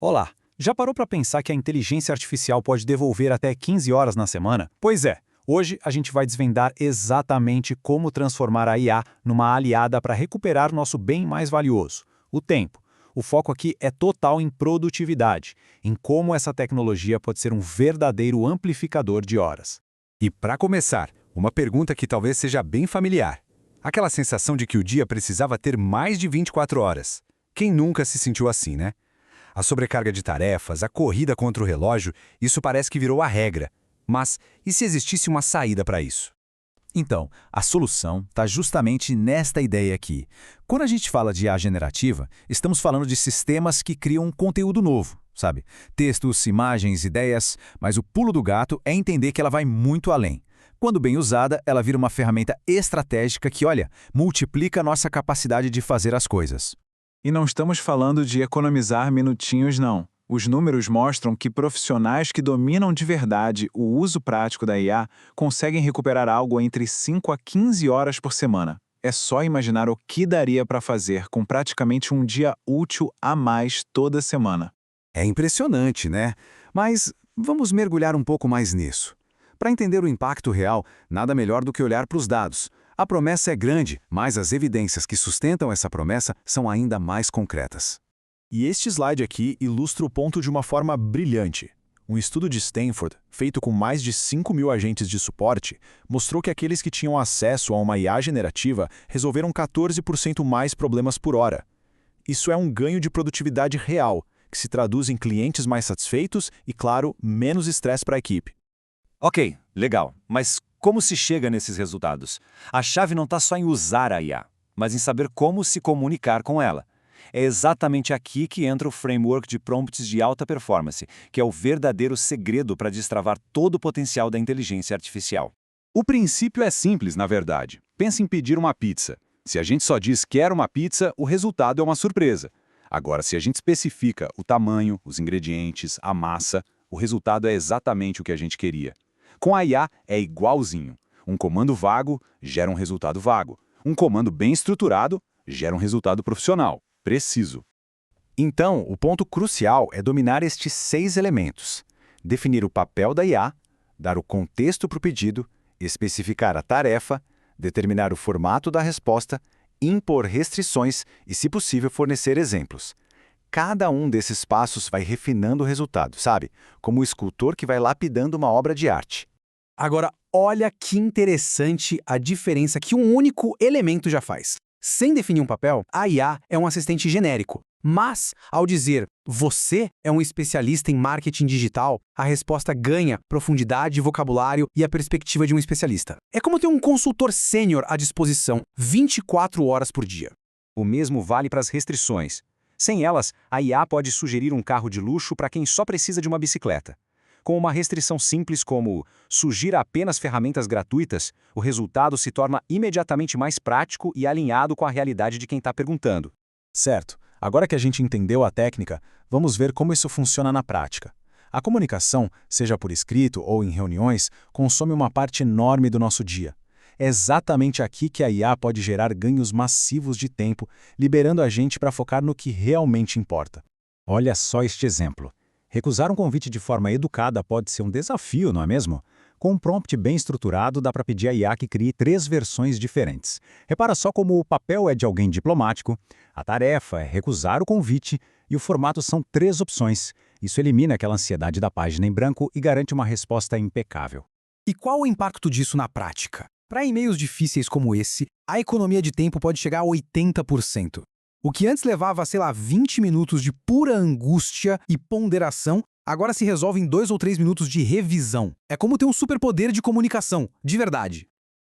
Olá, já parou para pensar que a inteligência artificial pode devolver até 15 horas na semana? Pois é, hoje a gente vai desvendar exatamente como transformar a IA numa aliada para recuperar nosso bem mais valioso, o tempo. O foco aqui é total em produtividade, em como essa tecnologia pode ser um verdadeiro amplificador de horas. E para começar, uma pergunta que talvez seja bem familiar. Aquela sensação de que o dia precisava ter mais de 24 horas. Quem nunca se sentiu assim, né? A sobrecarga de tarefas, a corrida contra o relógio, isso parece que virou a regra. Mas e se existisse uma saída para isso? Então, a solução está justamente nesta ideia aqui. Quando a gente fala de IA generativa, estamos falando de sistemas que criam conteúdo novo, sabe? Textos, imagens, ideias, mas o pulo do gato é entender que ela vai muito além. Quando bem usada, ela vira uma ferramenta estratégica que, olha, multiplica a nossa capacidade de fazer as coisas. E não estamos falando de economizar minutinhos, não. Os números mostram que profissionais que dominam de verdade o uso prático da IA conseguem recuperar algo entre 5 a 15 horas por semana. É só imaginar o que daria para fazer com praticamente um dia útil a mais toda semana. É impressionante, né? Mas vamos mergulhar um pouco mais nisso. Para entender o impacto real, nada melhor do que olhar para os dados. A promessa é grande, mas as evidências que sustentam essa promessa são ainda mais concretas. E este slide aqui ilustra o ponto de uma forma brilhante. Um estudo de Stanford, feito com mais de 5.000 agentes de suporte, mostrou que aqueles que tinham acesso a uma IA generativa resolveram 14% mais problemas por hora. Isso é um ganho de produtividade real, que se traduz em clientes mais satisfeitos e, claro, menos estresse para a equipe. Ok, legal. Mas como se chega nesses resultados? A chave não está só em usar a IA, mas em saber como se comunicar com ela. É exatamente aqui que entra o framework de prompts de alta performance, que é o verdadeiro segredo para destravar todo o potencial da inteligência artificial. O princípio é simples, na verdade. Pense em pedir uma pizza. Se a gente só diz quer uma pizza, o resultado é uma surpresa. Agora, se a gente especifica o tamanho, os ingredientes, a massa, o resultado é exatamente o que a gente queria. Com a IA é igualzinho. Um comando vago gera um resultado vago. Um comando bem estruturado gera um resultado profissional. Preciso. Então, o ponto crucial é dominar estes 6 elementos. Definir o papel da IA, dar o contexto para o pedido, especificar a tarefa, determinar o formato da resposta, impor restrições e, se possível, fornecer exemplos. Cada um desses passos vai refinando o resultado, sabe? Como o escultor que vai lapidando uma obra de arte. Agora, olha que interessante a diferença que um único elemento já faz. Sem definir um papel, a IA é um assistente genérico. Mas, ao dizer você é um especialista em marketing digital, a resposta ganha profundidade, vocabulário e a perspectiva de um especialista. É como ter um consultor sênior à disposição 24 horas por dia. O mesmo vale para as restrições. Sem elas, a IA pode sugerir um carro de luxo para quem só precisa de uma bicicleta. Com uma restrição simples como sugira apenas ferramentas gratuitas, o resultado se torna imediatamente mais prático e alinhado com a realidade de quem está perguntando. Certo. Agora que a gente entendeu a técnica, vamos ver como isso funciona na prática. A comunicação, seja por escrito ou em reuniões, consome uma parte enorme do nosso dia. É exatamente aqui que a IA pode gerar ganhos massivos de tempo, liberando a gente para focar no que realmente importa. Olha só este exemplo. Recusar um convite de forma educada pode ser um desafio, não é mesmo? Com um prompt bem estruturado, dá para pedir à IA que crie 3 versões diferentes. Repara só como o papel é de alguém diplomático, a tarefa é recusar o convite e o formato são 3 opções. Isso elimina aquela ansiedade da página em branco e garante uma resposta impecável. E qual o impacto disso na prática? Para e-mails difíceis como esse, a economia de tempo pode chegar a 80%. O que antes levava, 20 minutos de pura angústia e ponderação, agora se resolve em 2 ou 3 minutos de revisão. É como ter um superpoder de comunicação, de verdade.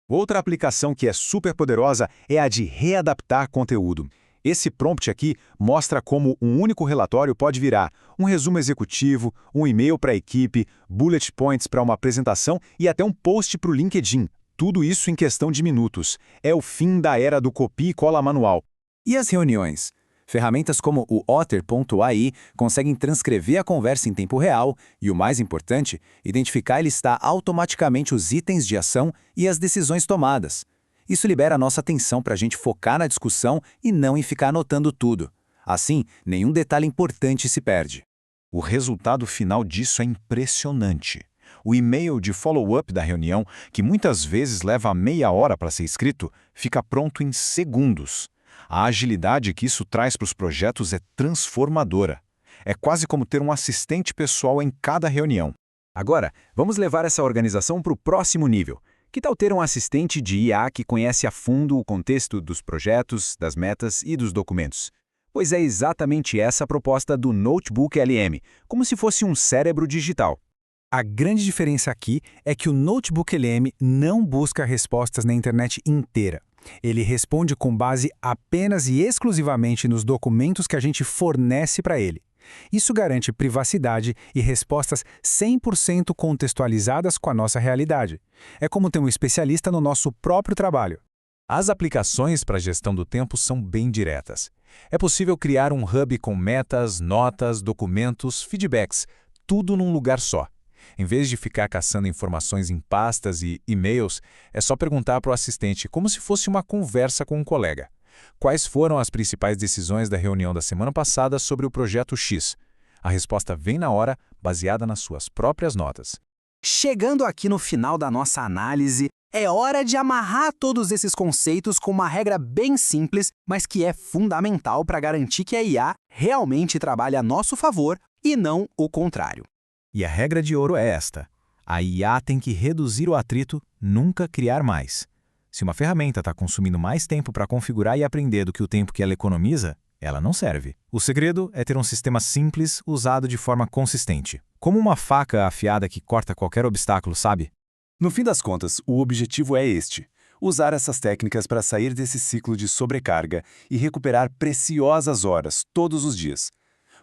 Outra aplicação que é super poderosa é a de readaptar conteúdo. Esse prompt aqui mostra como um único relatório pode virar um resumo executivo, um e-mail para a equipe, bullet points para uma apresentação e até um post para o LinkedIn. Tudo isso em questão de minutos. É o fim da era do copia e cola manual. E as reuniões? Ferramentas como o Otter.ai conseguem transcrever a conversa em tempo real e, o mais importante, identificar e listar automaticamente os itens de ação e as decisões tomadas. Isso libera a nossa atenção para a gente focar na discussão e não em ficar anotando tudo. Assim, nenhum detalhe importante se perde. O resultado final disso é impressionante. O e-mail de follow-up da reunião, que muitas vezes leva meia hora para ser escrito, fica pronto em segundos. A agilidade que isso traz para os projetos é transformadora. É quase como ter um assistente pessoal em cada reunião. Agora, vamos levar essa organização para o próximo nível. Que tal ter um assistente de IA que conhece a fundo o contexto dos projetos, das metas e dos documentos? Pois é exatamente essa a proposta do Notebook LM, como se fosse um cérebro digital. A grande diferença aqui é que o Notebook LM não busca respostas na internet inteira. Ele responde com base apenas e exclusivamente nos documentos que a gente fornece para ele. Isso garante privacidade e respostas 100% contextualizadas com a nossa realidade. É como ter um especialista no nosso próprio trabalho. As aplicações para a gestão do tempo são bem diretas. É possível criar um hub com metas, notas, documentos, feedbacks, tudo num lugar só. Em vez de ficar caçando informações em pastas e e-mails, é só perguntar para o assistente como se fosse uma conversa com um colega. Quais foram as principais decisões da reunião da semana passada sobre o projeto X? A resposta vem na hora, baseada nas suas próprias notas. Chegando aqui no final da nossa análise, é hora de amarrar todos esses conceitos com uma regra bem simples, mas que é fundamental para garantir que a IA realmente trabalhe a nosso favor e não o contrário. E a regra de ouro é esta: a IA tem que reduzir o atrito, nunca criar mais. Se uma ferramenta está consumindo mais tempo para configurar e aprender do que o tempo que ela economiza, ela não serve. O segredo é ter um sistema simples usado de forma consistente. Como uma faca afiada que corta qualquer obstáculo, sabe? No fim das contas, o objetivo é este: usar essas técnicas para sair desse ciclo de sobrecarga e recuperar preciosas horas todos os dias.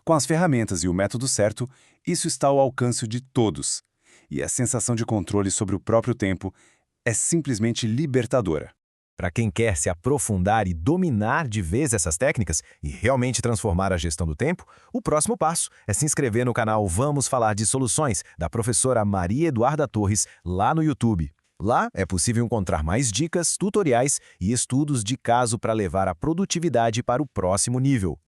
Com as ferramentas e o método certo, isso está ao alcance de todos. E a sensação de controle sobre o próprio tempo é simplesmente libertadora. Para quem quer se aprofundar e dominar de vez essas técnicas e realmente transformar a gestão do tempo, o próximo passo é se inscrever no canal Vamos Falar de Soluções, da professora Maria Eduarda Torres, lá no YouTube. Lá é possível encontrar mais dicas, tutoriais e estudos de caso para levar a produtividade para o próximo nível.